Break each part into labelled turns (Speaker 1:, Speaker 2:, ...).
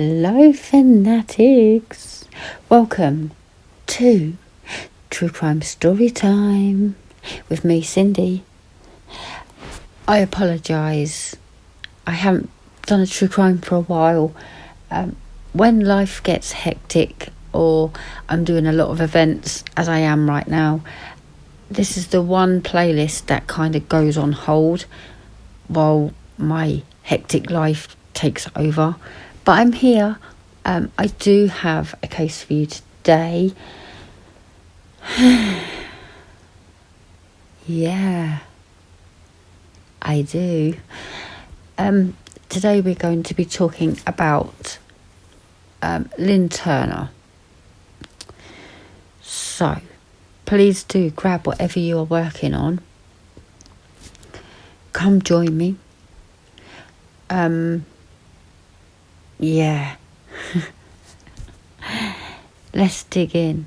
Speaker 1: Hello, Fanatics. Welcome to True Crime Story Time with me, Cindy. I apologise. I haven't done a true crime for a while. When life gets hectic or I'm doing a lot of events, as I am right now, this is the one playlist that kind of goes on hold while my hectic life takes over. But I'm here. I do have a case for you today. Yeah, I do. Today we're going to be talking about Lynn Turner. So, please do grab whatever you are working on. Come join me. Yeah. Let's dig in.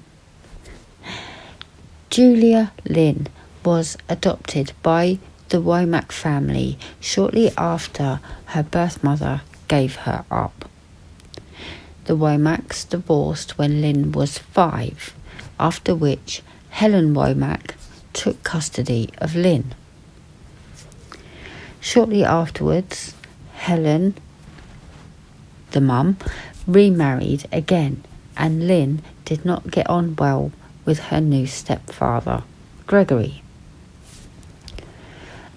Speaker 1: Julia Lynn was adopted by the Womack family shortly after her birth mother gave her up. The Womacks divorced when Lynn was 5, after which Helen Womack took custody of Lynn. Shortly afterwards, Helen, the mum, remarried again, and Lynn did not get on well with her new stepfather, Gregory.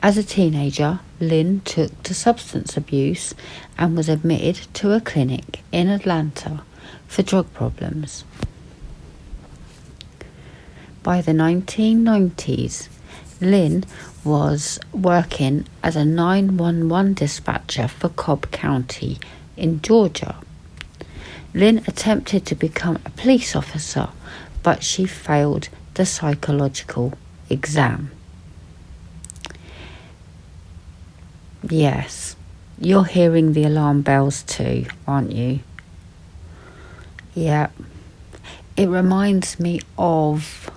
Speaker 1: As a teenager, Lynn took to substance abuse and was admitted to a clinic in Atlanta for drug problems. By the 1990s, Lynn was working as a 911 dispatcher for Cobb County in Georgia. Lynn attempted to become a police officer, but she failed the psychological exam. Yes, you're hearing the alarm bells too, aren't you? Yeah. It reminds me of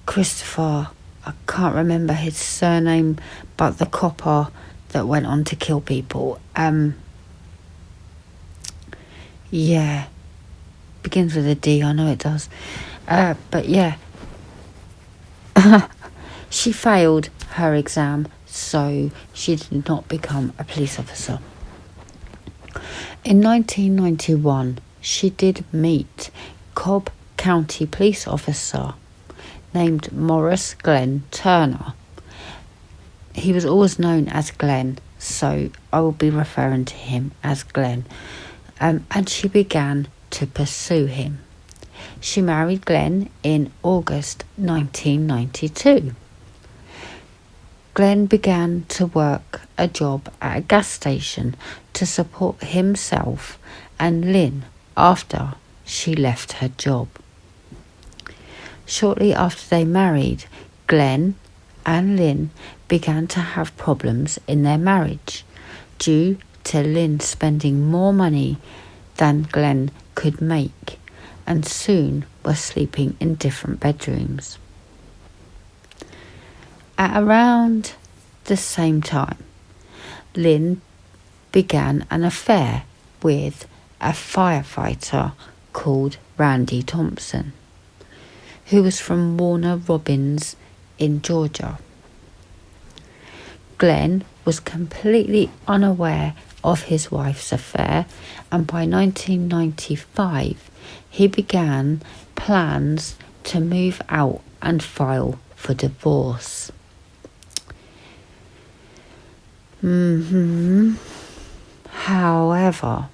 Speaker 1: Christopher, I can't remember his surname, but the copper that went on to kill people. Yeah, begins with a D, I know it does. But yeah, she failed her exam, so she did not become a police officer. In 1991, she did meet Cobb County police officer named Morris Glenn Turner. He was always known as Glenn, so I will be referring to him as Glenn. And she began to pursue him. She married Glenn in August 1992. Glenn began to work a job at a gas station to support himself and Lynn after she left her job. Shortly after they married, Glenn and Lynn began to have problems in their marriage due to Lynn spending more money than Glenn could make, and soon were sleeping in different bedrooms. At around the same time, Lynn began an affair with a firefighter called Randy Thompson, who was from Warner Robins in Georgia. Glenn was completely unaware of his wife's affair, and by 1995 he began plans to move out and file for divorce. However,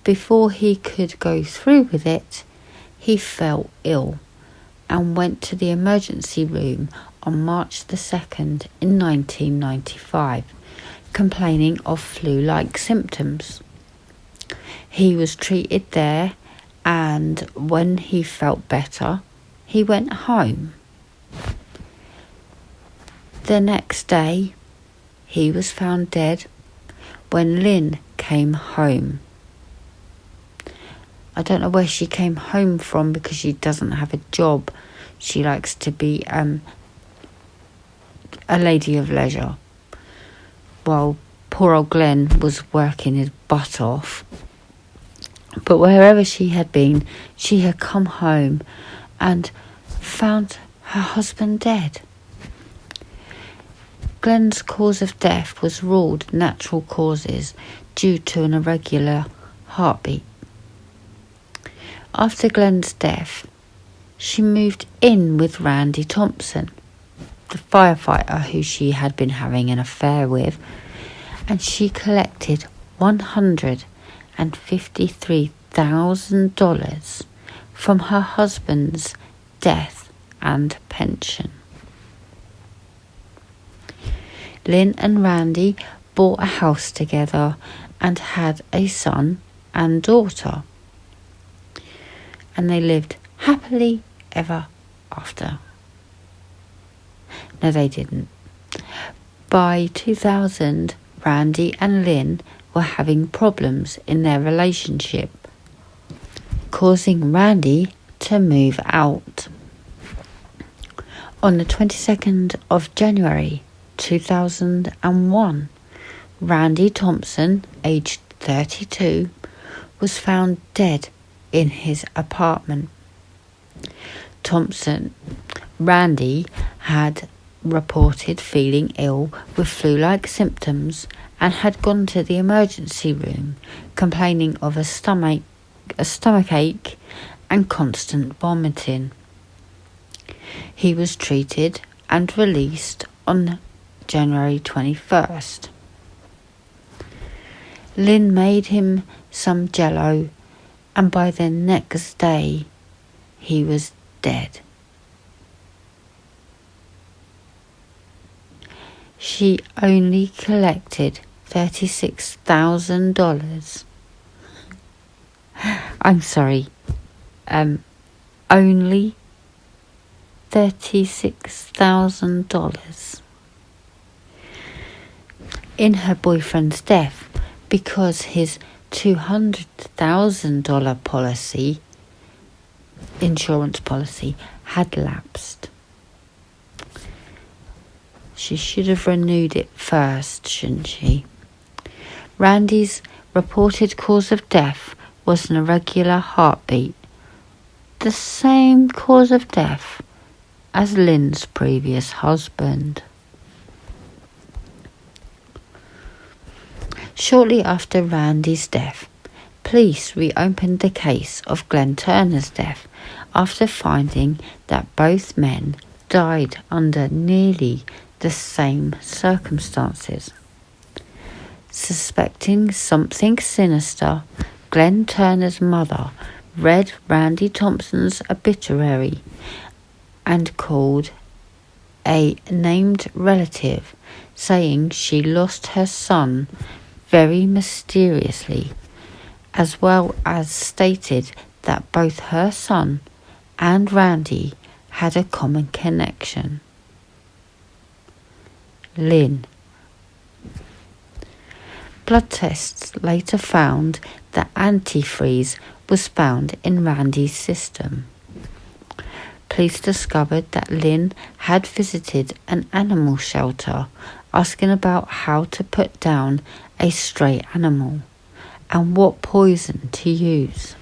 Speaker 1: before he could go through with it, he fell ill and went to the emergency room on March the 2nd in 1995, complaining of flu-like symptoms. He was treated there, and when he felt better, he went home. The next day, he was found dead when Lynn came home. I don't know where she came home from because she doesn't have a job. She likes to be a lady of leisure. While poor old Glenn was working his butt off. But wherever she had been, she had come home and found her husband dead. Glenn's cause of death was ruled natural causes due to an irregular heartbeat. After Glenn's death, she moved in with Randy Thompson, the firefighter who she had been having an affair with, and she collected $153,000 from her husband's death and pension. Lynn and Randy bought a house together and had a son and daughter, and they lived happily ever after. No, they didn't. By 2000, Randy and Lynn were having problems in their relationship, causing Randy to move out. On the 22nd of January 2001, Randy Thompson, aged 32, was found dead in his apartment. Randy had reported feeling ill with flu-like symptoms and had gone to the emergency room complaining of a stomachache and constant vomiting. He was treated and released on January 21st. Lynn made him some jello, and by the next day he was dead. She only collected $36,000. I'm sorry, only $36,000 in her boyfriend's death, because his $200,000 insurance policy had lapsed. She should have renewed it first, shouldn't she? Randy's reported cause of death was an irregular heartbeat, the same cause of death as Lynn's previous husband. Shortly after Randy's death, police reopened the case of Lynn Turner's death after finding that both men died under nearly the same circumstances. Suspecting something sinister, Lynn Turner's mother read Randy Thompson's obituary and called a named relative, saying she lost her son very mysteriously, as well as stated that both her son and Randy had a common connection. Lynn. Blood tests later found that antifreeze was found in Randy's system. Police discovered that Lynn had visited an animal shelter asking about how to put down a stray animal and what poison to use.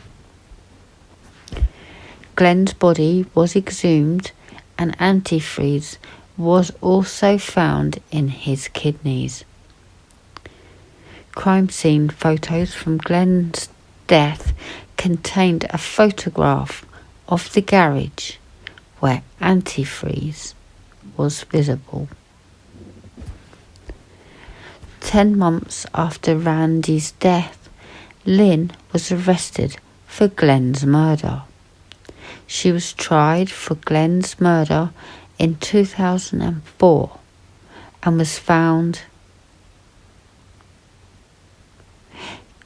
Speaker 1: Glenn's body was exhumed and antifreeze was also found in his kidneys. Crime scene photos from Glenn's death contained a photograph of the garage where antifreeze was visible. 10 months after Randy's death, Lynn was arrested for Glenn's murder. She was tried for Glenn's murder in 2004 and was found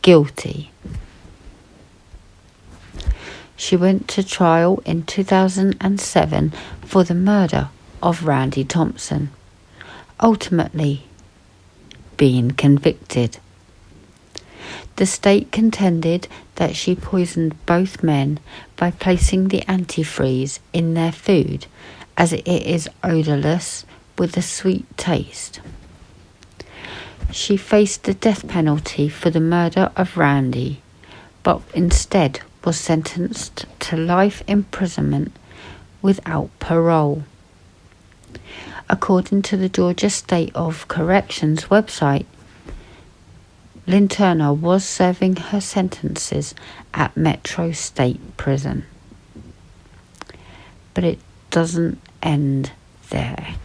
Speaker 1: guilty. She went to trial in 2007 for the murder of Randy Thompson, ultimately being convicted. The state contended that she poisoned both men by placing the antifreeze in their food, as it is odourless with a sweet taste. She faced the death penalty for the murder of Randy, but instead was sentenced to life imprisonment without parole. According to the Georgia State of Corrections website, Lynn Turner was serving her sentences at Metro State Prison. But it doesn't end there.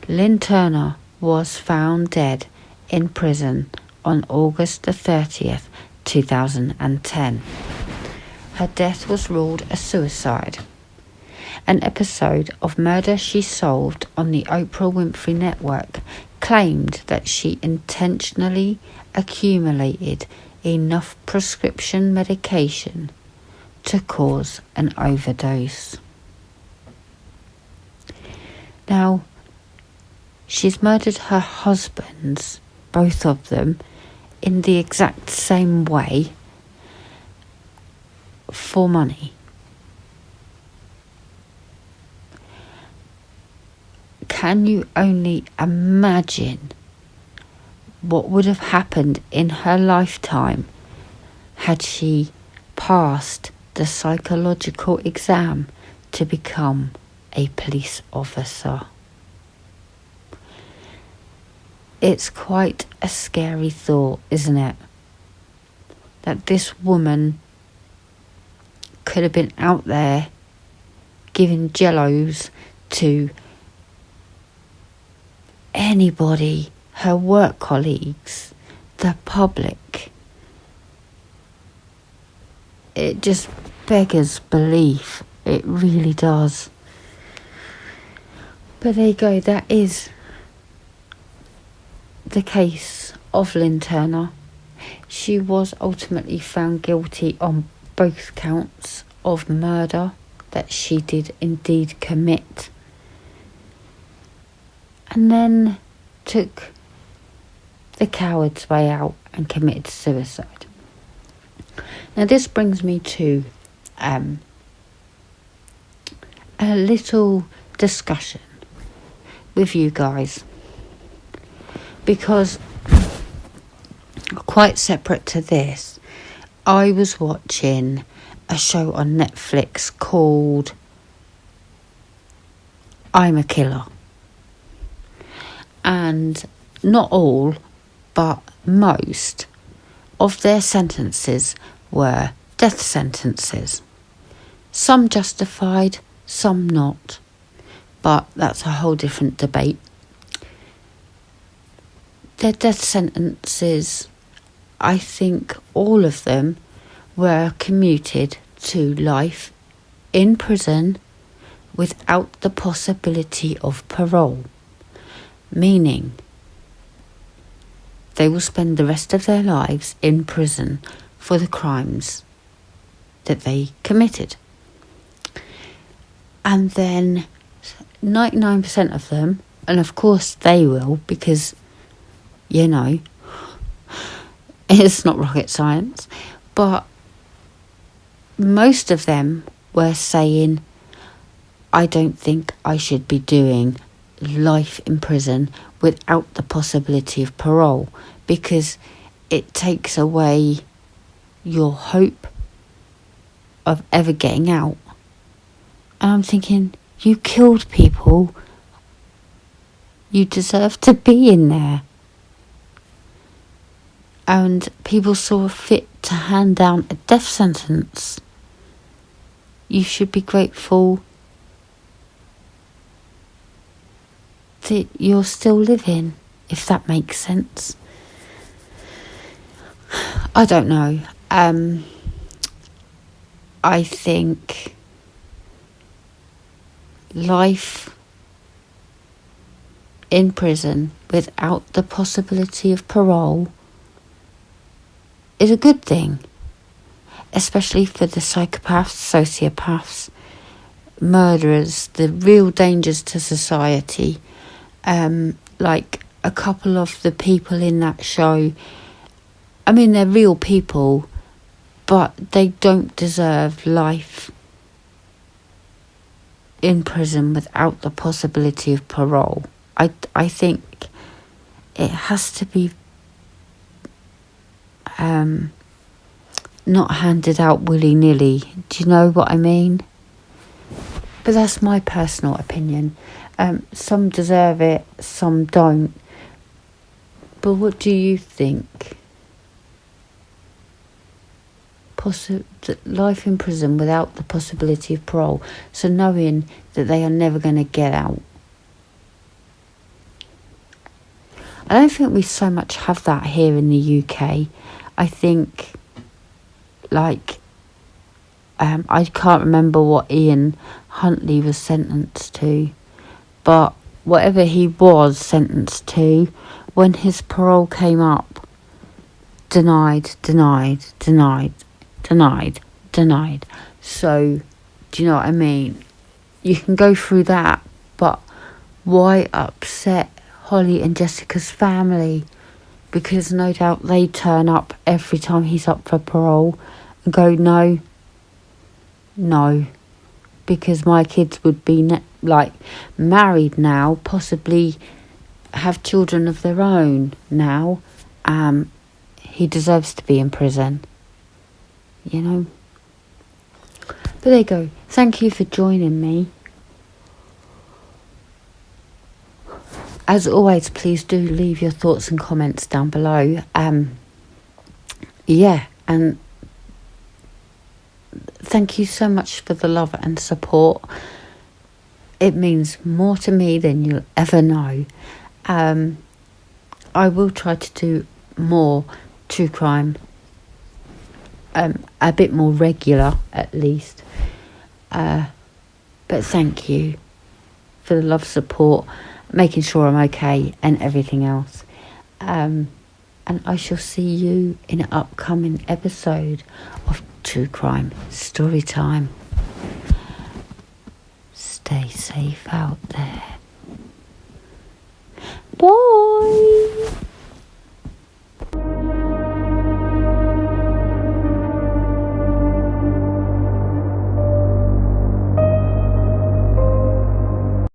Speaker 1: Lynn Turner was found dead in prison on August the 30th, 2010. Her death was ruled a suicide. An episode of Murder She Solved on the Oprah Winfrey Network claimed that she intentionally accumulated enough prescription medication to cause an overdose. Now, she's murdered her husbands, both of them, in the exact same way for money. Can you only imagine what would have happened in her lifetime had she passed the psychological exam to become a police officer? It's quite a scary thought, isn't it? That this woman could have been out there giving jellos to anybody, her work colleagues, the public. It just beggars belief. It really does. But there you go, that is the case of Lynn Turner. She was ultimately found guilty on both counts of murder that she did indeed commit, and then took the coward's way out and committed suicide. Now this brings me to a little discussion with you guys, because quite separate to this, I was watching a show on Netflix called I'm a Killer. And not all, but most of their sentences were death sentences. Some justified, some not. But that's a whole different debate. Their death sentences, I think all of them were commuted to life in prison without the possibility of parole. Meaning, they will spend the rest of their lives in prison for the crimes that they committed. And then 99% of them, and of course they will, because, you know, it's not rocket science, but most of them were saying, I don't think I should be doing life in prison without the possibility of parole, because it takes away your hope of ever getting out. And I'm thinking, you killed people, you deserve to be in there. And people saw fit to hand down a death sentence. You should be grateful that you're still living, if that makes sense. I don't know. I think life in prison without the possibility of parole is a good thing, especially for the psychopaths, sociopaths, murderers, the real dangers to society. Like a couple of the people in that show, I mean, they're real people, but they don't deserve life in prison without the possibility of parole. I think it has to be not handed out willy-nilly. Do you know what I mean? But that's my personal opinion. Some deserve it, some don't. But what do you think? Life in prison without the possibility of parole. So knowing that they are never going to get out. I don't think we so much have that here in the UK. I think, like, I can't remember what Ian Huntley was sentenced to, but whatever he was sentenced to, when his parole came up, denied. So, do you know what I mean? You can go through that, but why upset Holly and Jessica's family? Because no doubt they turn up every time he's up for parole and go, no, because my kids would be married now, possibly have children of their own now. He deserves to be in prison, you know. But there you go. Thank you for joining me. As always, please do leave your thoughts and comments down below. And thank you so much for the love and support. It means more to me than you'll ever know. I will try to do more true crime, a bit more regular at least. But thank you for the love, support, making sure I'm okay and everything else. And I shall see you in an upcoming episode of True Crime Story Time. Stay safe out there. Bye.